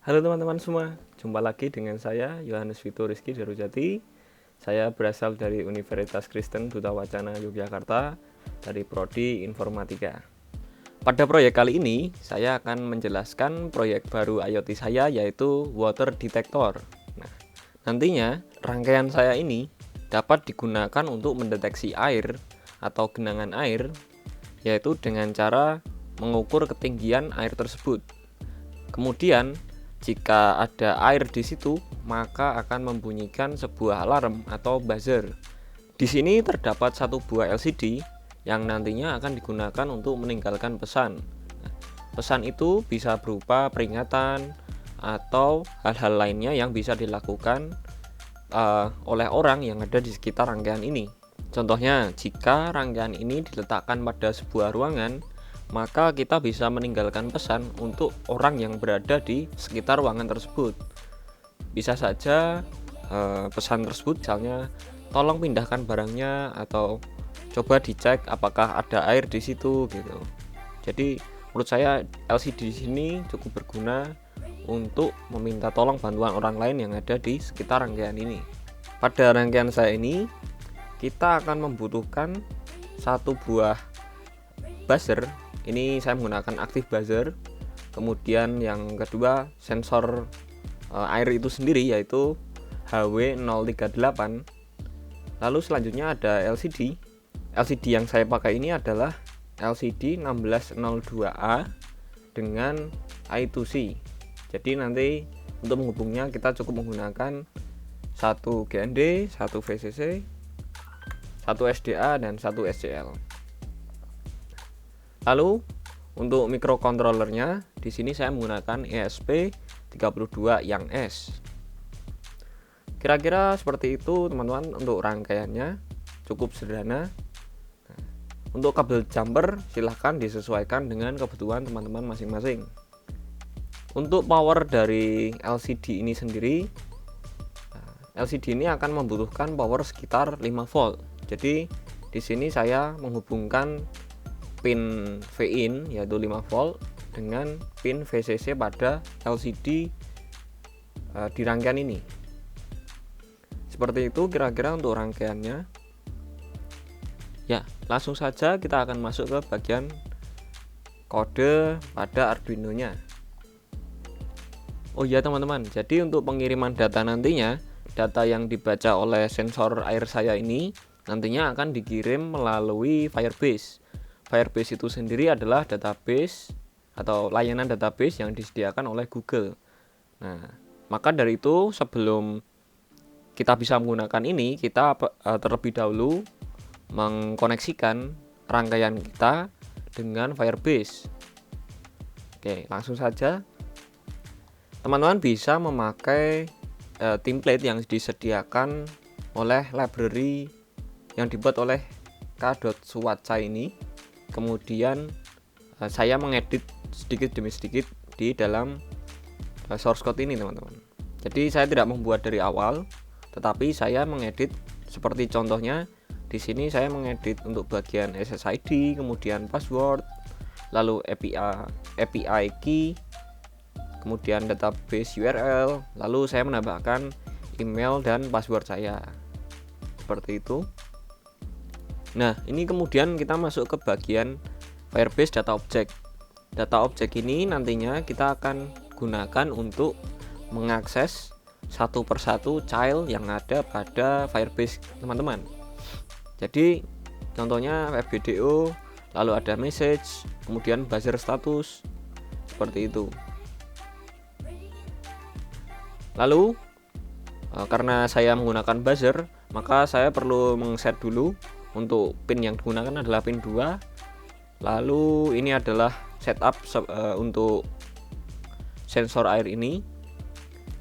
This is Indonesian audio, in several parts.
Halo teman-teman semua, jumpa lagi dengan saya Yohanes Vito Rizky Darujati. Saya berasal dari Universitas Kristen Duta Wacana Yogyakarta dari Prodi Informatika. Pada proyek kali ini, saya akan menjelaskan proyek baru IoT saya, yaitu Water Detector. Nah, nantinya rangkaian saya ini dapat digunakan untuk mendeteksi air atau genangan air, yaitu dengan cara mengukur ketinggian air tersebut. Kemudian, jika ada air di situ, maka akan membunyikan sebuah alarm atau buzzer. Di sini terdapat satu buah LCD yang nantinya akan digunakan untuk meninggalkan pesan. Pesan itu bisa berupa peringatan atau hal-hal lainnya yang bisa dilakukan oleh orang yang ada di sekitar rangkaian ini. Contohnya, jika rangkaian ini diletakkan pada sebuah ruangan, maka kita bisa meninggalkan pesan untuk orang yang berada di sekitar ruangan tersebut. Bisa saja pesan tersebut misalnya tolong pindahkan barangnya atau coba dicek apakah ada air di situ gitu. Jadi menurut saya LCD di sini cukup berguna untuk meminta tolong bantuan orang lain yang ada di sekitar rangkaian ini. Pada rangkaian saya ini kita akan membutuhkan satu buah buzzer. Ini saya menggunakan active buzzer. Kemudian yang kedua sensor air itu sendiri, yaitu HW038. Lalu selanjutnya ada LCD. LCD yang saya pakai ini adalah LCD 1602A dengan I2C. Jadi nanti untuk menghubungnya kita cukup menggunakan satu GND, satu VCC, satu SDA, dan satu SCL. Lalu untuk microcontrollernya di sini saya menggunakan ESP32 yang S. Kira-kira seperti itu teman-teman untuk rangkaiannya, cukup sederhana. Untuk kabel jumper silahkan disesuaikan dengan kebutuhan teman-teman masing-masing. Untuk power dari LCD ini sendiri, LCD ini akan membutuhkan power sekitar 5 volt. Jadi di sini saya menghubungkan pin V-in yaitu 5 volt dengan pin VCC pada LCD di rangkaian ini. Seperti itu kira-kira untuk rangkaiannya. Ya, langsung saja kita akan masuk ke bagian kode pada Arduino-nya. Oh iya teman-teman, jadi untuk pengiriman data nantinya, data yang dibaca oleh sensor air saya ini nantinya akan dikirim melalui Firebase. Firebase itu sendiri adalah database atau layanan database yang disediakan oleh Google. Nah, maka dari itu sebelum kita bisa menggunakan ini, kita terlebih dahulu mengkoneksikan rangkaian kita dengan Firebase. Oke, langsung saja. Teman-teman bisa memakai template yang disediakan oleh library yang dibuat oleh k.suwaca ini. Kemudian saya mengedit sedikit demi sedikit di dalam source code ini teman-teman. Jadi saya tidak membuat dari awal, tetapi saya mengedit seperti contohnya di sini. Saya mengedit untuk bagian SSID, kemudian password, lalu API key, kemudian database URL, lalu saya menambahkan email dan password saya. Seperti itu. Nah, ini kemudian kita masuk ke bagian Firebase Data Object. Data Object ini nantinya kita akan gunakan untuk mengakses satu persatu child yang ada pada Firebase teman-teman. Jadi contohnya FBDO, lalu ada message, kemudian buzzer status, seperti itu. Lalu karena saya menggunakan buzzer, maka saya perlu mengset dulu. Untuk pin yang digunakan adalah pin 2. Lalu ini adalah setup untuk sensor air ini,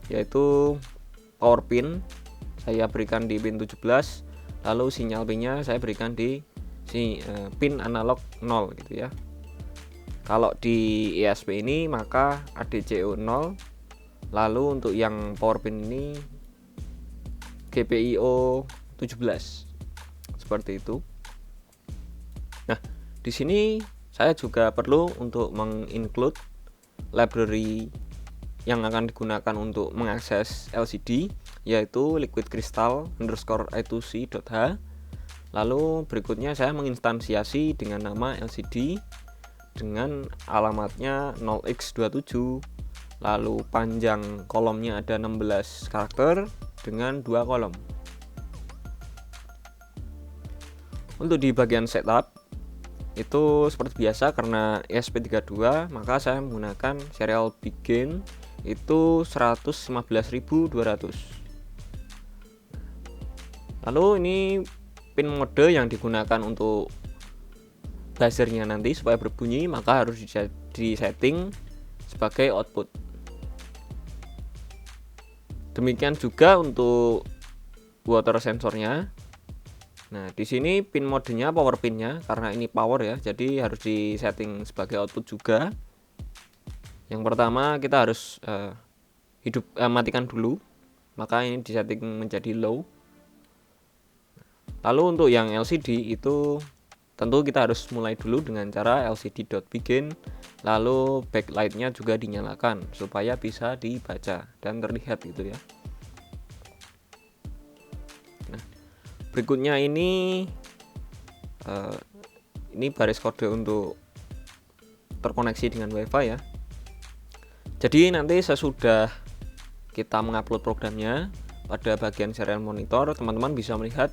yaitu power pin saya berikan di pin 17. Lalu sinyal pinnya saya berikan di pin analog 0 gitu ya. Kalau di ESP ini maka ADCO 0. Lalu untuk yang power pin ini GPIO 17. Seperti itu. Nah, di sini saya juga perlu untuk menginclude library yang akan digunakan untuk mengakses LCD, yaitu liquid crystal _i2c.h. Lalu berikutnya saya menginstansiasi dengan nama LCD dengan alamatnya 0x27. Lalu panjang kolomnya ada 16 karakter dengan 2 kolom. Untuk di bagian setup itu seperti biasa, karena ESP32 maka saya menggunakan serial begin itu 115.200. Lalu ini pin mode yang digunakan untuk buzzernya nanti supaya berbunyi, maka harus disetting sebagai output. Demikian juga untuk water sensornya. Nah, di sini pin modenya power pinnya, karena ini power ya, jadi harus disetting sebagai output juga. Yang pertama kita harus matikan dulu, maka ini disetting menjadi low. Lalu untuk yang LCD itu tentu kita harus mulai dulu dengan cara lcd.begin, lalu backlightnya juga dinyalakan supaya bisa dibaca dan terlihat gitu ya. Berikutnya ini baris kode untuk terkoneksi dengan WiFi ya. Jadi nanti sesudah kita mengupload programnya, pada bagian serial monitor teman-teman bisa melihat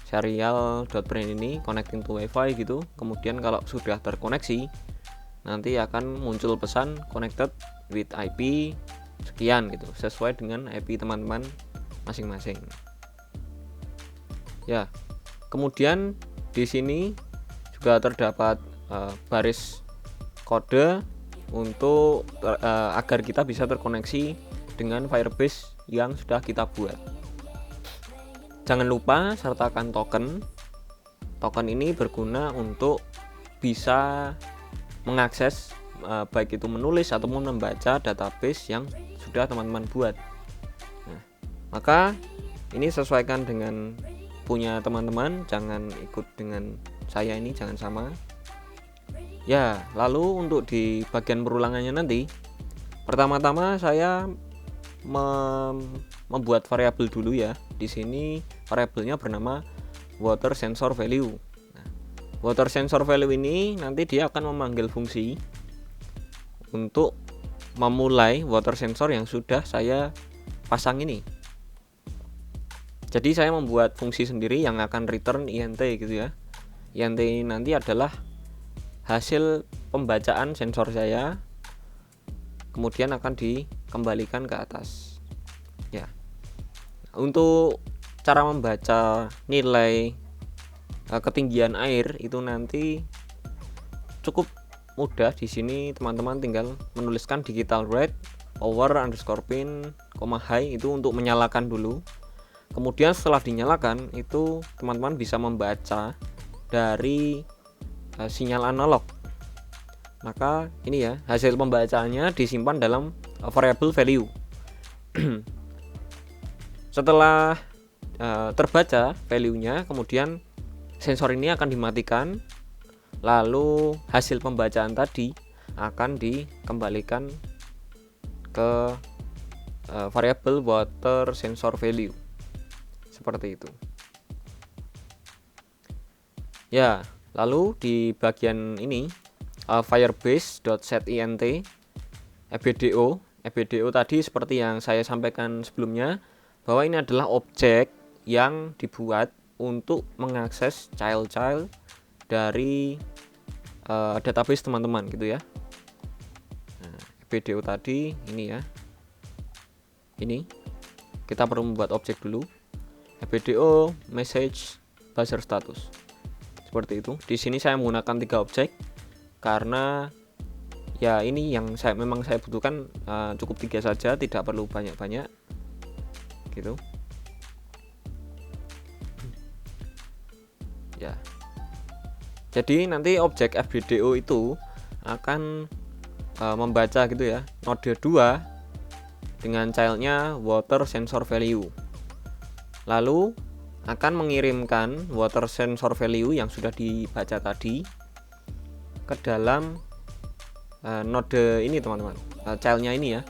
serial.print ini connecting to WiFi gitu. Kemudian kalau sudah terkoneksi, nanti akan muncul pesan connected with IP sekian gitu, sesuai dengan IP teman-teman masing-masing. Ya, kemudian di sini juga terdapat baris kode untuk agar kita bisa terkoneksi dengan Firebase yang sudah kita buat. Jangan lupa sertakan token. Token ini berguna untuk bisa mengakses baik itu menulis ataupun membaca database yang sudah teman-teman buat. Nah, maka ini sesuaikan dengan punya teman-teman, jangan ikut dengan saya ini, jangan sama ya. Lalu untuk di bagian perulangannya nanti, pertama-tama saya membuat variabel dulu ya. Di sini variabelnya bernama water sensor value. Nah, water sensor value ini nanti dia akan memanggil fungsi untuk memulai water sensor yang sudah saya pasang ini. Jadi saya membuat fungsi sendiri yang akan return int gitu ya. Int ini nanti adalah hasil pembacaan sensor saya, kemudian akan dikembalikan ke atas. Ya. Untuk cara membaca nilai ketinggian air itu nanti cukup mudah. Di sini teman-teman tinggal menuliskan digital rate power_pin, high itu untuk menyalakan dulu. Kemudian setelah dinyalakan itu teman-teman bisa membaca dari sinyal analog. Maka ini ya, hasil pembacaannya disimpan dalam variable value. Setelah terbaca value-nya, kemudian sensor ini akan dimatikan, lalu hasil pembacaan tadi akan dikembalikan ke variable water sensor value. Seperti itu ya. Lalu di bagian ini firebase.setInt EBDO tadi seperti yang saya sampaikan sebelumnya, bahwa ini adalah objek yang dibuat untuk mengakses child dari database teman-teman gitu ya. Nah, EBDO tadi ini ya, ini kita perlu membuat objek dulu. EBDO message buzzer status, seperti itu. Di sini saya menggunakan 3 objek karena ya ini yang memang saya butuhkan, cukup 3 saja, tidak perlu banyak-banyak gitu ya. Jadi nanti objek FBDO itu akan membaca gitu ya, node 2 dengan childnya water sensor value, lalu akan mengirimkan water sensor value yang sudah dibaca tadi ke dalam node ini teman-teman, childnya ini ya.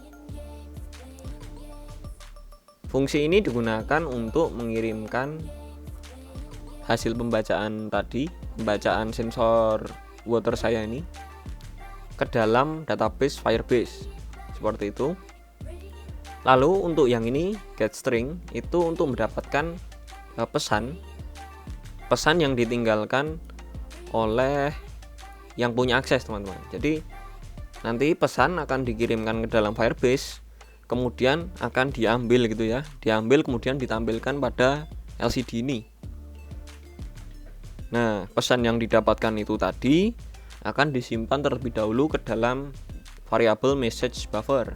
fungsi ini digunakan untuk mengirimkan hasil pembacaan tadi, pembacaan sensor water saya ini ke dalam database Firebase seperti itu. Lalu untuk yang ini getString itu untuk mendapatkan pesan yang ditinggalkan oleh yang punya akses, teman-teman. Jadi nanti pesan akan dikirimkan ke dalam Firebase, kemudian akan diambil gitu ya, kemudian ditampilkan pada LCD ini. Nah, pesan yang didapatkan itu tadi akan disimpan terlebih dahulu ke dalam variabel message buffer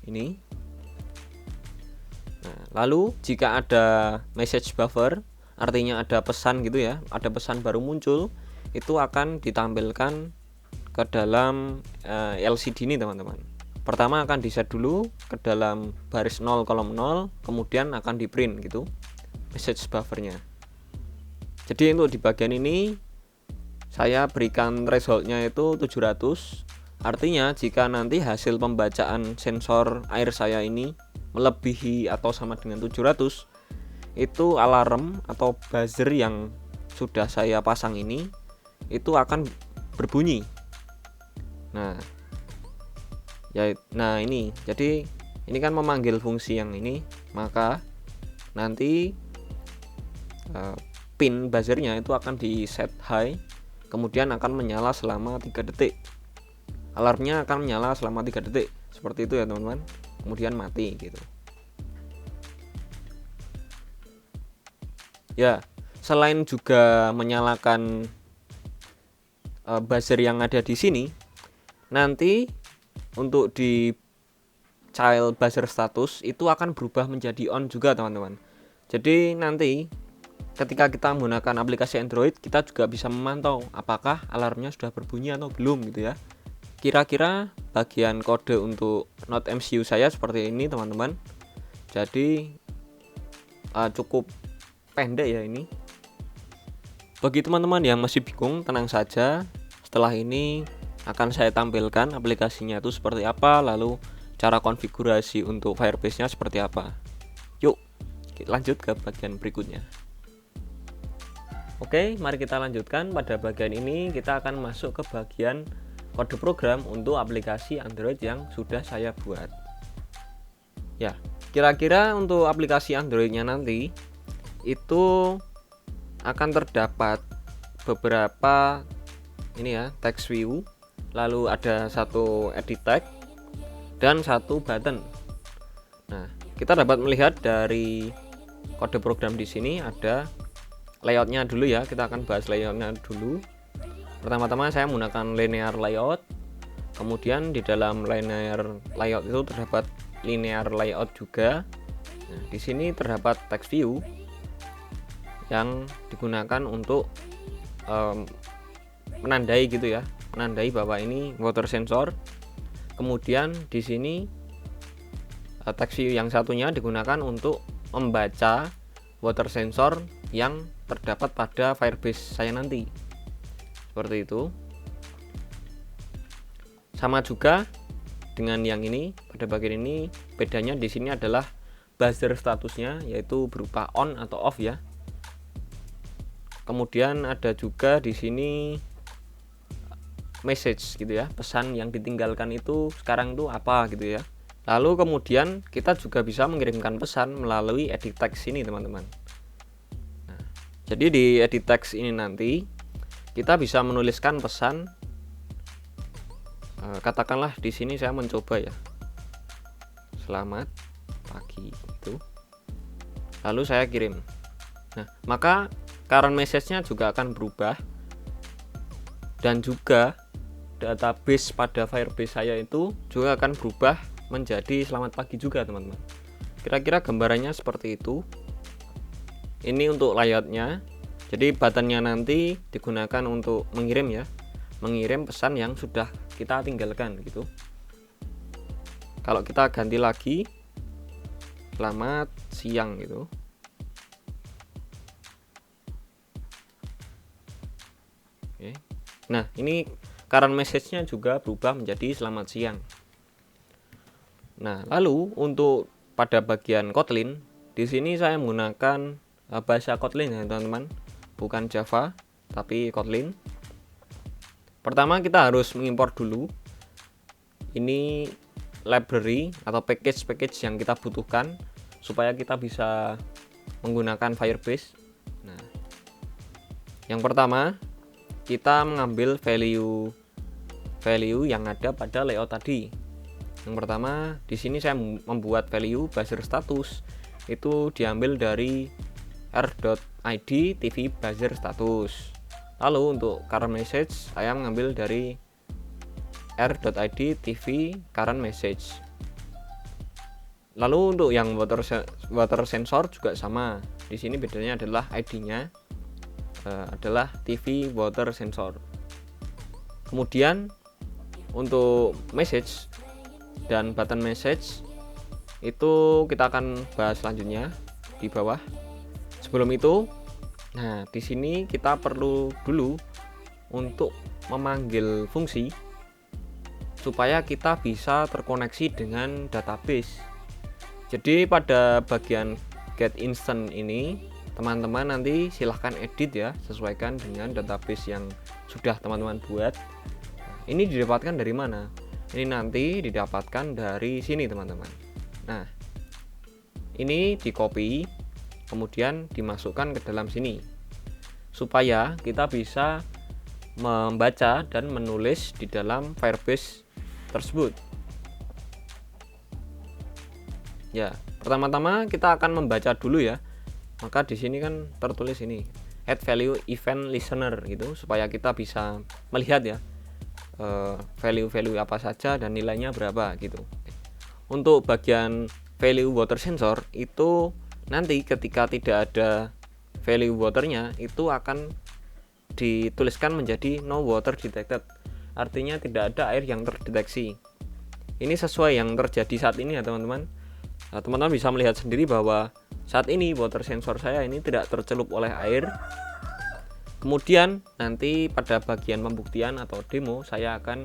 ini. Nah, lalu jika ada message buffer, artinya ada pesan gitu ya, ada pesan baru muncul, itu akan ditampilkan ke dalam LCD ini, teman-teman. Pertama akan di set dulu ke dalam baris 0 kolom 0, kemudian akan di print gitu message buffernya. Jadi untuk di bagian ini saya berikan thresholdnya itu 700. Artinya jika nanti hasil pembacaan sensor air saya ini melebihi atau sama dengan 700, itu alarm atau buzzer yang sudah saya pasang ini itu akan berbunyi. Nah ini, jadi ini kan memanggil fungsi yang ini, maka nanti pin buzzernya itu akan di set high, kemudian akan menyala selama 3 detik. Alarmnya akan menyala selama 3 detik seperti itu ya, teman-teman. Kemudian mati gitu. Ya, selain juga menyalakan buzzer yang ada di sini, nanti untuk di child buzzer status itu akan berubah menjadi on juga, teman-teman. Jadi nanti ketika kita menggunakan aplikasi Android, kita juga bisa memantau apakah alarmnya sudah berbunyi atau belum gitu ya. Kira-kira bagian kode untuk Node MCU saya seperti ini, teman-teman. Jadi cukup pendek ya ini. Bagi teman-teman yang masih bingung, tenang saja. Setelah ini akan saya tampilkan aplikasinya itu seperti apa, lalu cara konfigurasi untuk Firebase-nya seperti apa. Yuk, lanjut ke bagian berikutnya. Oke, mari kita lanjutkan. Pada bagian ini kita akan masuk ke bagian kode program untuk aplikasi Android yang sudah saya buat. Ya, kira-kira untuk aplikasi Androidnya nanti itu akan terdapat beberapa ini ya, text view, lalu ada satu edit tag dan satu button. Nah, kita dapat melihat dari kode program di sini ada layoutnya dulu ya. Kita akan bahas layoutnya dulu. Pertama-tama saya menggunakan linear layout, kemudian di dalam linear layout itu terdapat linear layout juga. Nah, di sini terdapat text view yang digunakan untuk menandai gitu ya, menandai bahwa ini water sensor. Kemudian di sini text view yang satunya digunakan untuk membaca water sensor yang terdapat pada Firebase saya nanti. Seperti itu. Sama juga dengan yang ini, pada bagian ini bedanya di sini adalah buzzer statusnya, yaitu berupa on atau off ya. Kemudian ada juga di sini message gitu ya, pesan yang ditinggalkan itu sekarang itu apa gitu ya. Lalu kemudian kita juga bisa mengirimkan pesan melalui edit text ini, teman-teman. Nah, jadi di edit text ini nanti kita bisa menuliskan pesan. Katakanlah di sini saya mencoba ya, selamat pagi itu. Lalu saya kirim. Nah, maka current message-nya juga akan berubah, dan juga database pada Firebase saya itu juga akan berubah menjadi selamat pagi juga, teman-teman. Kira-kira gambarannya seperti itu. Ini untuk layoutnya. Jadi buttonnya nanti digunakan untuk mengirim ya, mengirim pesan yang sudah kita tinggalkan gitu. Kalau kita ganti lagi selamat siang gitu. Oke. Nah, ini current message-nya juga berubah menjadi selamat siang. Nah, lalu untuk pada bagian Kotlin, di sini saya menggunakan bahasa Kotlin ya teman-teman, bukan Java tapi Kotlin. Pertama kita harus mengimpor dulu ini library atau package yang kita butuhkan supaya kita bisa menggunakan Firebase. Nah, yang pertama kita mengambil value yang ada pada layout tadi. Yang pertama di sini saya membuat value buzzer status itu diambil dari r.id tv buzzer status. Lalu untuk current message saya mengambil dari r.id tv current message. Lalu untuk yang water sensor juga sama. Di sini bedanya adalah ID-nya adalah tv water sensor. Kemudian untuk message dan button message itu kita akan bahas selanjutnya di bawah. Sebelum itu, nah di sini kita perlu dulu untuk memanggil fungsi supaya kita bisa terkoneksi dengan database. Jadi pada bagian get instance ini teman-teman nanti silahkan edit ya, sesuaikan dengan database yang sudah teman-teman buat. Ini didapatkan dari mana? Ini nanti didapatkan dari sini teman-teman. Nah, ini di copy kemudian dimasukkan ke dalam sini supaya kita bisa membaca dan menulis di dalam Firebase tersebut. Ya, pertama-tama kita akan membaca dulu ya. Maka di sini kan tertulis ini add value event listener gitu supaya kita bisa melihat ya value-value apa saja dan nilainya berapa gitu. Untuk bagian value water sensor itu nanti ketika tidak ada value waternya itu akan dituliskan menjadi no water detected, artinya tidak ada air yang terdeteksi. Ini sesuai yang terjadi saat ini ya teman-teman. Nah, teman-teman bisa melihat sendiri bahwa saat ini water sensor saya ini tidak tercelup oleh air. Kemudian nanti pada bagian pembuktian atau demo saya akan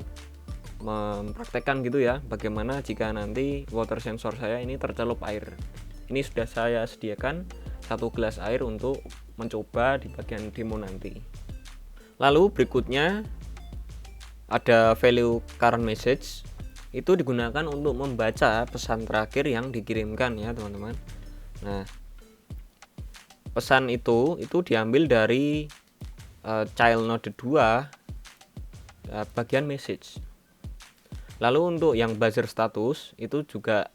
mempraktekkan gitu ya, bagaimana jika nanti water sensor saya ini tercelup air. Ini sudah saya sediakan 1 gelas air untuk mencoba di bagian demo nanti. Lalu berikutnya ada value current message, itu digunakan untuk membaca pesan terakhir yang dikirimkan ya teman-teman. Nah, pesan itu diambil dari child node 2 bagian message. Lalu untuk yang buzzer status itu juga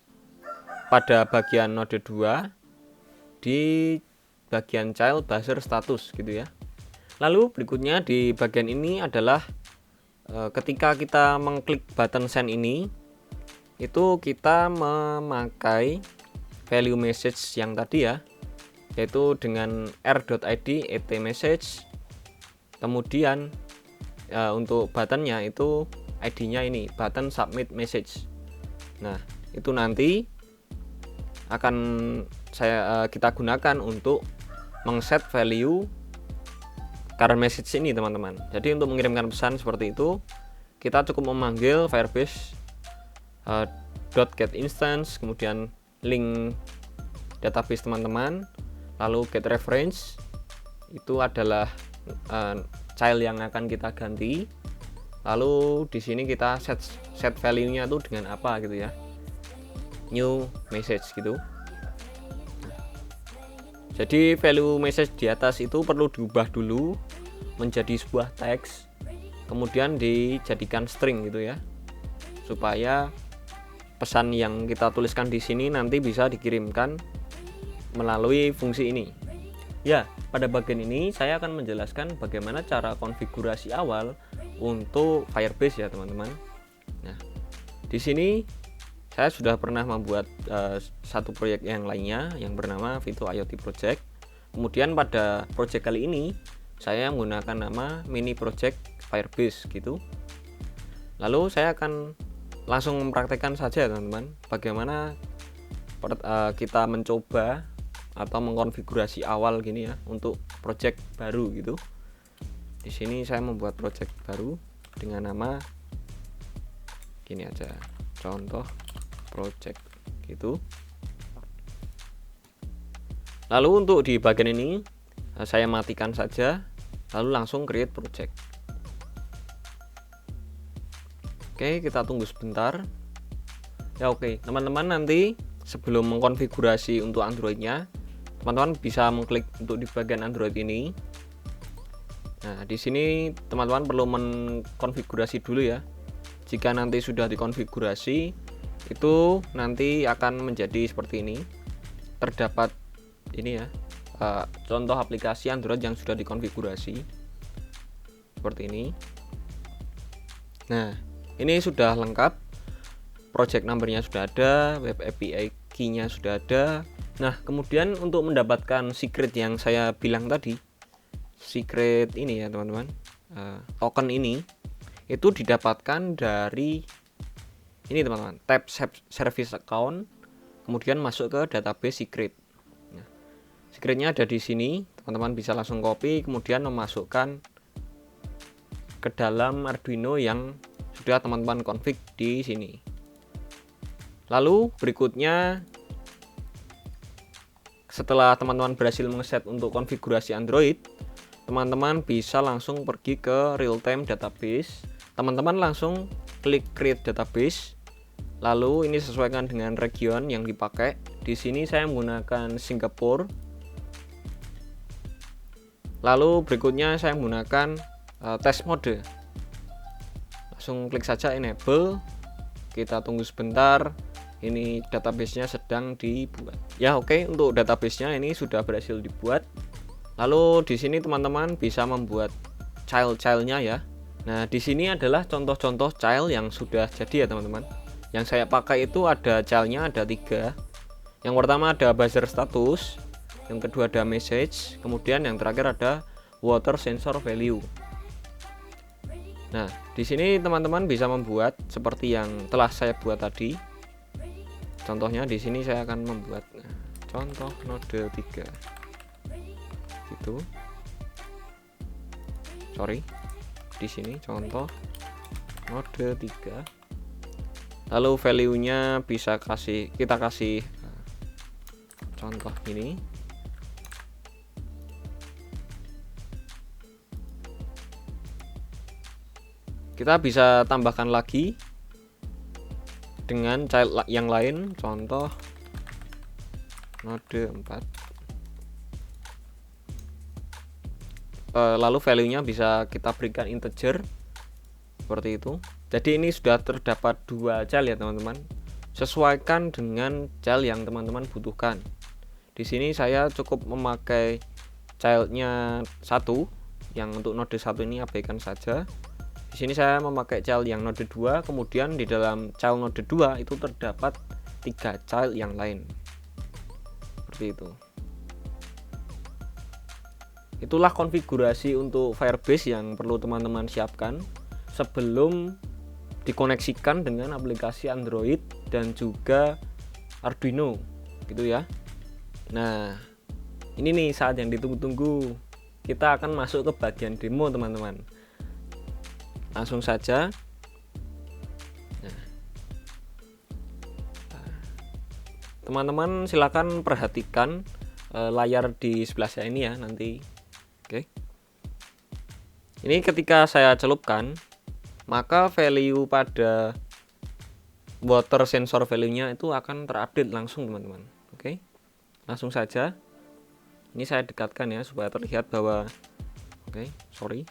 pada bagian node 2 di bagian child buzzer status gitu ya. Lalu berikutnya di bagian ini adalah ketika kita mengklik button send ini itu kita memakai value message yang tadi ya, yaitu dengan r.id et message. Kemudian untuk buttonnya itu ID-nya ini button submit message. Nah, itu nanti akan kita gunakan untuk mengset value current message ini teman-teman. Jadi untuk mengirimkan pesan seperti itu kita cukup memanggil Firebase .get instance, kemudian link database teman-teman, lalu get reference itu adalah child yang akan kita ganti. Lalu di sini kita set value-nya tuh dengan apa gitu ya, new message gitu. Jadi value message di atas itu perlu diubah dulu menjadi sebuah teks, kemudian dijadikan string gitu ya, supaya pesan yang kita tuliskan di sini nanti bisa dikirimkan melalui fungsi ini. Ya, pada bagian ini saya akan menjelaskan bagaimana cara konfigurasi awal untuk Firebase ya teman-teman. Nah, di sini saya sudah pernah membuat satu proyek yang lainnya yang bernama Vito IoT Project. Kemudian pada project kali ini saya menggunakan nama mini project Firebase gitu. Lalu saya akan langsung mempraktekkan saja teman-teman bagaimana kita mencoba atau mengkonfigurasi awal gini ya untuk project baru gitu. Di sini saya membuat project baru dengan nama gini aja, contoh project gitu. Lalu untuk di bagian ini saya matikan saja, lalu langsung create project. Oke, kita tunggu sebentar. Ya oke, teman-teman nanti sebelum mengkonfigurasi untuk Androidnya, teman-teman bisa mengklik untuk di bagian Android ini. Nah, di sini teman-teman perlu mengkonfigurasi dulu ya. Jika nanti sudah dikonfigurasi, itu nanti akan menjadi seperti ini. Terdapat ini ya, contoh aplikasi Android yang sudah dikonfigurasi seperti ini. Nah, ini sudah lengkap, project numbernya sudah ada, web API key-nya sudah ada. Nah, kemudian untuk mendapatkan secret yang saya bilang tadi, secret ini ya teman-teman, token ini itu didapatkan dari ini teman-teman, tab service account, kemudian masuk ke database secret. Nah, secretnya ada di sini, teman-teman bisa langsung copy, kemudian memasukkan ke dalam Arduino yang sudah teman-teman config di sini. Lalu berikutnya, setelah teman-teman berhasil ngeset untuk konfigurasi Android, teman-teman bisa langsung pergi ke real time database. Teman-teman langsung klik create database. Lalu ini sesuaikan dengan region yang dipakai. Di sini saya menggunakan Singapura. Lalu berikutnya saya menggunakan test mode. Langsung klik saja enable. Kita tunggu sebentar. Ini database-nya sedang dibuat. Ya oke, untuk database-nya ini sudah berhasil dibuat. Lalu di sini teman-teman bisa membuat child-nya ya. Nah, di sini adalah contoh-contoh child yang sudah jadi ya teman-teman. Yang saya pakai itu ada child-nya ada 3. Yang pertama ada buzzer status, yang kedua ada message, kemudian yang terakhir ada water sensor value. Nah, di sini teman-teman bisa membuat seperti yang telah saya buat tadi. Contohnya di sini saya akan membuat contoh node 3. Gitu. Sorry. Di sini contoh node 3. Lalu value-nya bisa kita kasih contoh ini. Kita bisa tambahkan lagi dengan child yang lain, contoh node 4. Lalu value-nya bisa kita berikan integer seperti itu. Jadi ini sudah terdapat 2 child ya teman-teman. Sesuaikan dengan child yang teman-teman butuhkan. Di sini saya cukup memakai child-nya 1, yang untuk node 1 ini abaikan saja. Di sini saya memakai child yang node 2, kemudian di dalam child node 2 itu terdapat 3 child yang lain. Seperti itu. Itulah konfigurasi untuk Firebase yang perlu teman-teman siapkan sebelum dikoneksikan dengan aplikasi Android dan juga Arduino gitu ya. Nah, ini nih saat yang ditunggu-tunggu. Kita akan masuk ke bagian demo teman-teman. Langsung saja. Teman-teman silakan perhatikan layar di sebelah saya ini ya nanti. Oke. Ini ketika saya celupkan, maka value pada water sensor value-nya itu akan terupdate langsung teman-teman. Oke. Langsung saja. Ini saya dekatkan ya supaya terlihat bahwa sorry.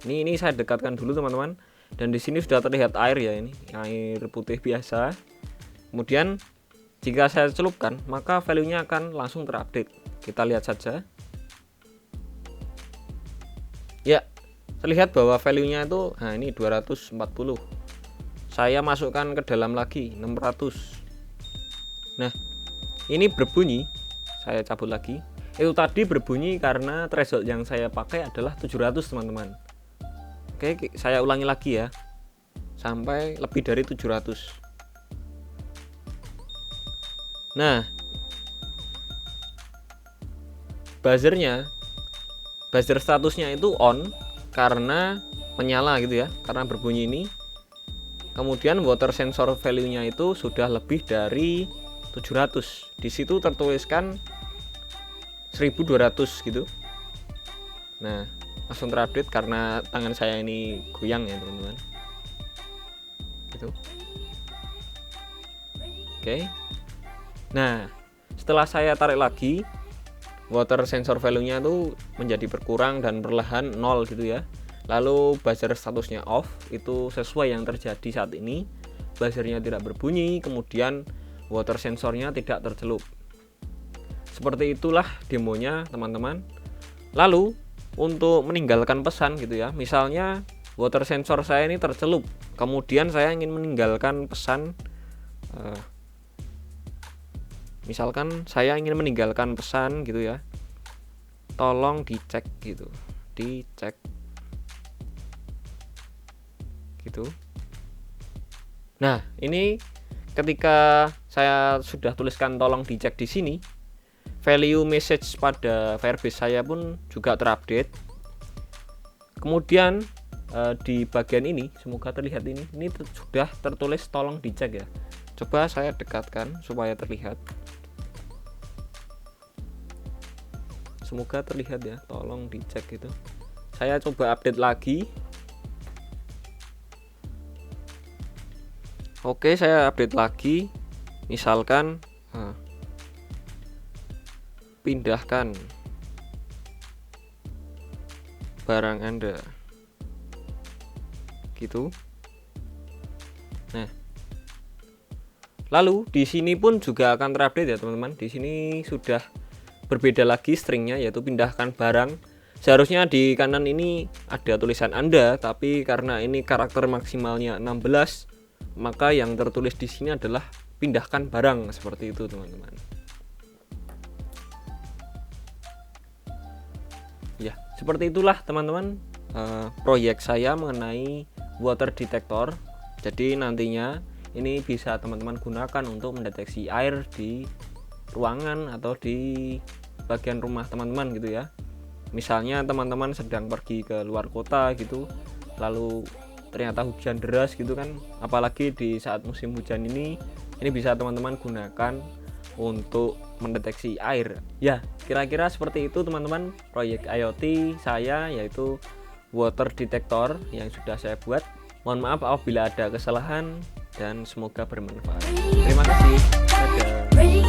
Ini saya dekatkan dulu teman-teman. Dan di sini sudah terlihat air ya, ini air putih biasa. Kemudian jika saya celupkan, maka value-nya akan langsung terupdate. Kita lihat saja. Ya, terlihat bahwa value-nya itu ini 240. Saya masukkan ke dalam lagi 600. Nah, ini berbunyi. Saya cabut lagi. Itu tadi berbunyi karena threshold yang saya pakai adalah 700 teman-teman. Oke, saya ulangi lagi ya. Sampai lebih dari 700. Nah, buzzer statusnya itu on karena menyala gitu ya, karena berbunyi ini. kemudian water sensor value-nya itu sudah lebih dari 700. Di situ tertuliskan 1200 gitu. Nah, langsung terupdate karena tangan saya ini goyang ya teman-teman. Gitu. Oke. Nah, setelah saya tarik lagi, water sensor value-nya itu menjadi berkurang dan perlahan 0 gitu ya. Lalu buzzer statusnya off, itu sesuai yang terjadi saat ini. Buzzernya tidak berbunyi, kemudian water sensornya tidak tercelup. Seperti itulah demonya teman-teman. Lalu untuk meninggalkan pesan gitu ya, misalnya water sensor saya ini tercelup, kemudian saya ingin meninggalkan pesan, misalkan saya ingin meninggalkan pesan gitu ya, tolong dicek gitu, dicek gitu. Nah, ini ketika saya sudah tuliskan tolong dicek di sini, value message pada Firebase saya pun juga terupdate. Kemudian di bagian ini, semoga terlihat ini sudah tertulis tolong dicek ya. Coba saya dekatkan supaya terlihat. Semoga terlihat ya, tolong dicek gitu. Saya coba update lagi. Oke, saya update lagi. Misalkan pindahkan barang Anda. Gitu. Nah. Lalu di sini pun juga akan terupdate ya, teman-teman. Di sini sudah berbeda lagi stringnya, yaitu pindahkan barang. Seharusnya di kanan ini ada tulisan Anda, tapi karena ini karakter maksimalnya 16, maka yang tertulis di sini adalah pindahkan barang, seperti itu teman-teman. Ya, seperti itulah teman-teman proyek saya mengenai water detector. Jadi nantinya ini bisa teman-teman gunakan untuk mendeteksi air di ruangan atau di bagian rumah teman-teman gitu ya. Misalnya teman-teman sedang pergi ke luar kota gitu, lalu ternyata hujan deras gitu kan, apalagi di saat musim hujan ini bisa teman-teman gunakan untuk mendeteksi air. Ya, kira-kira seperti itu teman-teman proyek IoT saya, yaitu water detector yang sudah saya buat. Mohon maaf apabila ada kesalahan dan semoga bermanfaat. Terima kasih. Dadah.